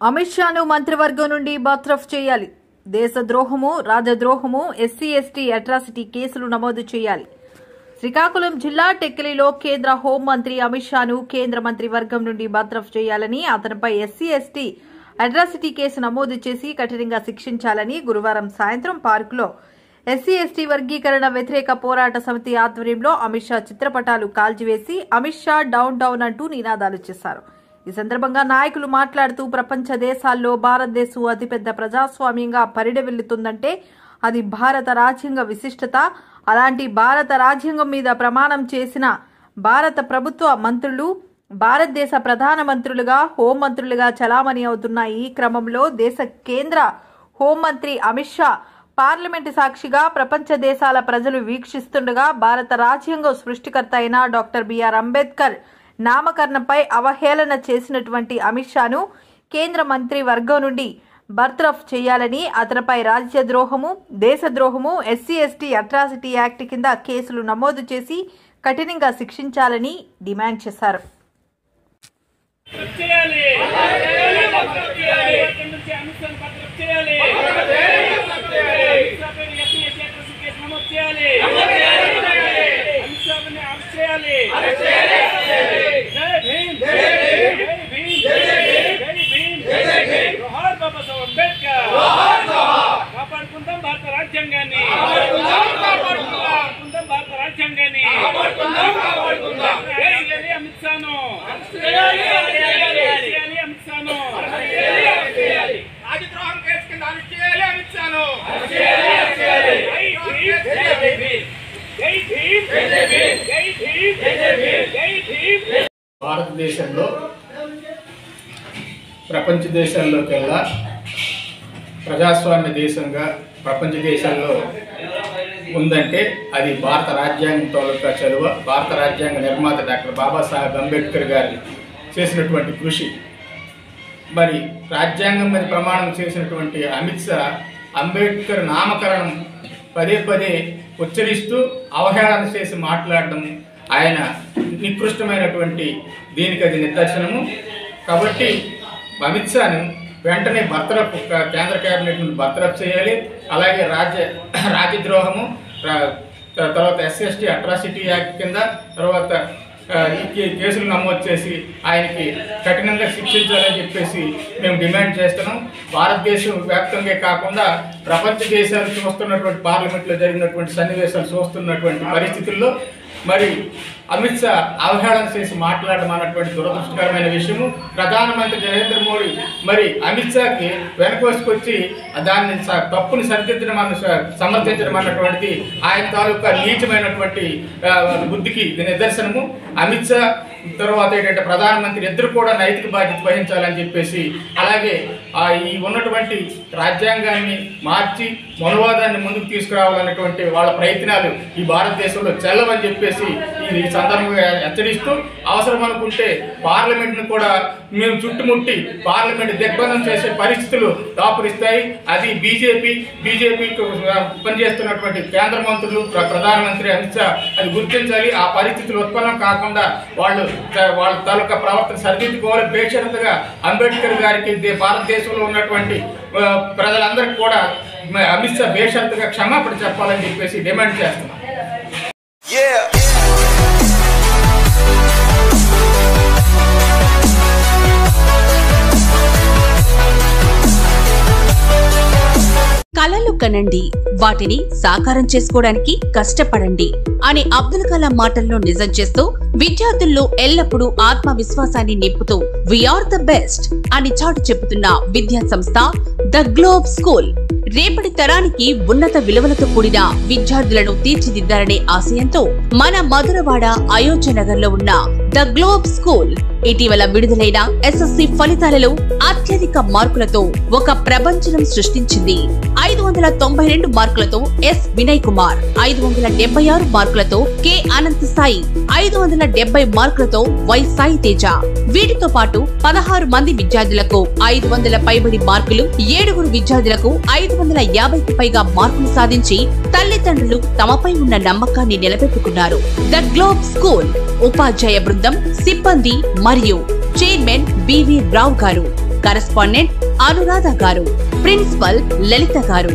అమిత్ షాను మంత్రివర్గం నుండి బర్తరఫ్ చేయాలి. దేశద్రోహము, రాజద్రోహము, ఎస్సీ ఎస్టీ అట్రాసిటీ కేసులు నమోదు చేయాలి. శ్రీకాకుళం జిల్లా టెక్కలిలో కేంద్ర హోంమంత్రి అమిత్ షాను కేంద్ర మంత్రివర్గం నుండి బర్తరఫ్ చేయాలని, అతనిపై ఎస్సీ ఎస్టీ అట్రాసిటీ కేసు నమోదు చేసి కఠినంగా శిక్షించాలని గురువారం సాయంత్రం పార్కులో ఎస్సీ ఎస్టీ వర్గీకరణ వ్యతిరేక పోరాట సమితి ఆధ్వర్యంలో అమిత్ షా చిత్రపటాలు కాల్చివేసి అమిత్ షా డౌన్ డౌన్ అంటూ నినాదాలు చేశారు. ఈ సందర్భంగా నాయకులు మాట్లాడుతూ ప్రపంచ దేశాల్లో భారతదేశం అతిపెద్ద ప్రజాస్వామ్యంగా పరిడవిల్లుతుందంటే అది భారత రాజ్యాంగ విశిష్టత. అలాంటి భారత రాజ్యాంగం మీద ప్రమాణం చేసిన భారత ప్రభుత్వ మంత్రులు భారతదేశ ప్రధానమంత్రులుగా, హోంమంత్రులుగా చలామణి అవుతున్న ఈ క్రమంలో దేశ కేంద్ర హోంమంత్రి అమిత్ షా పార్లమెంటు సాక్షిగా ప్రపంచ దేశాల ప్రజలు వీక్షిస్తుండగా భారత రాజ్యాంగం సృష్టికర్త అయిన డాక్టర్ బిఆర్ అంబేద్కర్ నామకరణంపై అవహేళన చేసినటువంటి అమిత్ షాను కేంద్ర మంత్రి వర్గం నుండి బర్తరఫ్ చేయాలని, అతనిపై రాజ్యద్రోహము, దేశద్రోహము, ఎస్సీ ఎస్టీ అట్రాసిటీ యాక్ట్ కింద కేసులు నమోదు చేసి కఠినంగా శిక్షించాలని డిమాండ్ చేశారు. కాపాడుకుందాం భారత రాజ్యాంగాన్ని, భారత రాజ్యాంగాన్ని అమిత్ షాను, అమిత్ షాను రాజద్రోహం కేసు కింద అరెస్ట్ చేయాలి. అమిత్ షాను భారతదేశంలో ప్రపంచ దేశాల్లోకెల్లా ప్రజాస్వామ్య దేశంగా ప్రపంచ దేశాల్లో ఉందంటే అది భారత రాజ్యాంగం తాలూకా చలువ. భారత రాజ్యాంగ నిర్మాత డాక్టర్ బాబాసాహెబ్ అంబేద్కర్ గారు చేసినటువంటి కృషి. మరి రాజ్యాంగం మీద ప్రమాణం చేసినటువంటి అమిత్ షా అంబేద్కర్ నామకరణం పదే పదే ఉచ్చరిస్తూ అవహేళన చేసి మాట్లాడడం ఆయన నికృష్టమైనటువంటి దీనికి అది నిదర్శనము. కాబట్టి అమిత్ షాను వెంటనే బర్తరఫ్ కేంద్ర కేబినెట్ నుండి బర్తరఫ్ చేయాలి. అలాగే రాజ్యద్రోహము, తర్వాత ఎస్సీ అట్రాసిటీ యాక్ట్ కింద తర్వాత ఈ కేసులు నమోదు చేసి ఆయనకి కఠినంగా శిక్షించాలని చెప్పేసి మేము డిమాండ్ చేస్తున్నాం. భారతదేశం వ్యాప్తంగా కాకుండా ప్రపంచ దేశాలు చూస్తున్నటువంటి పార్లమెంట్లో జరిగినటువంటి సన్నివేశాలు చూస్తున్నటువంటి పరిస్థితుల్లో మరి అమిత్ షా అవహేళన చేసి మాట్లాడడం అన్నటువంటి దురదృష్టకరమైన విషయము. ప్రధానమంత్రి నరేంద్ర మోడీ మరి అమిత్ షాకి వెనకోసుకొచ్చి దాన్ని తప్పుని సరిదిద్దడం సమర్థించడం అన్నటువంటిది ఆయన తాలూకా నీచమైనటువంటి బుద్ధికి నిదర్శనము. అమిత్ షా తర్వాత ఏంటంటే ప్రధానమంత్రి ఇద్దరు కూడా నైతిక బాధ్యత వహించాలని చెప్పేసి, అలాగే ఈ ఉన్నటువంటి రాజ్యాంగాన్ని మార్చి మనోవాదాన్ని ముందుకు తీసుకురావాలన్నటువంటి వాళ్ళ ప్రయత్నాలు ఈ భారతదేశంలో చెల్లవని చెప్పేసి ఈ సందర్భంగా హెచ్చరిస్తూ, అవసరం అనుకుంటే పార్లమెంట్ను కూడా మేము చుట్టుముట్టి పార్లమెంట్ దిగ్బంధం చేసే పరిస్థితులు దాపురిస్తాయి. అది బీజేపీకి పనిచేస్తున్నటువంటి కేంద్ర మంత్రులు, ప్రధానమంత్రి అమిత్ షా అది గుర్తించాలి. ఆ పరిస్థితులు ఉత్పన్నం కాకుండా వాళ్ళ తాలూకా ప్రవర్తన సరిదిద్దుకోవాలి. బేషరతుగా అంబేద్కర్ గారికి భారతదేశంలో ఉన్నటువంటి ప్రజలందరికీ కూడా అమిత్ షా బేషరతుగా క్షమాపణ చెప్పాలని చెప్పేసి డిమాండ్ చేస్తున్నాం. కలలు కనండి, వాటిని సాకారం చేసుకోవడానికి కష్టపడండి అని అబ్దుల్ కలాం మాటల్లో నిజం చేస్తూ విద్యార్థుల్లో ఎల్లప్పుడూ ఆత్మవిశ్వాసాన్ని నింపుతూ వీఆర్ ద బెస్ట్ అని చాటు చెబుతున్న విద్యా సంస్థ ద గ్లోబ్ స్కూల్ రేపటి తరానికి ఉన్నత విలువలతో కూడిన విద్యార్థులను తీర్చిదిద్దాలనే ఆశయంతో మన మధురవాడ అయోధ్య నగర్ లో ఉన్న ద గ్లోబ్ స్కూల్ ఇటీవల విడుదలైన ఎస్ఎస్సి ఫలితాలలో అత్యధిక మార్కులతో ఒక ప్రపంచం సృష్టించింది. 592 మార్కులతో ఎస్ వినయ్ కుమార్, 576 మార్కులతో కె అనంత్ సాయి, 570 మార్కులతో వై సాయి తేజ. వీటితో పాటు 16 మంది విద్యార్థులకు 500 పైబడి మార్కులు, 7 విద్యార్థులకు 550కి పైగా మార్కులు సాధించి తల్లిదండ్రులు తమపై ఉన్న నమ్మకాన్ని నిలబెట్టుకున్నారు. ద గ్లోబ్ స్కూల్ ఉపాధ్యాయ బృందం, సిబ్బంది మరియు చైర్మన్ బివి రావు గారు కరెస్పాండెంట్ అనురాధ గారు, ప్రిన్సిపల్ లలిత గారు.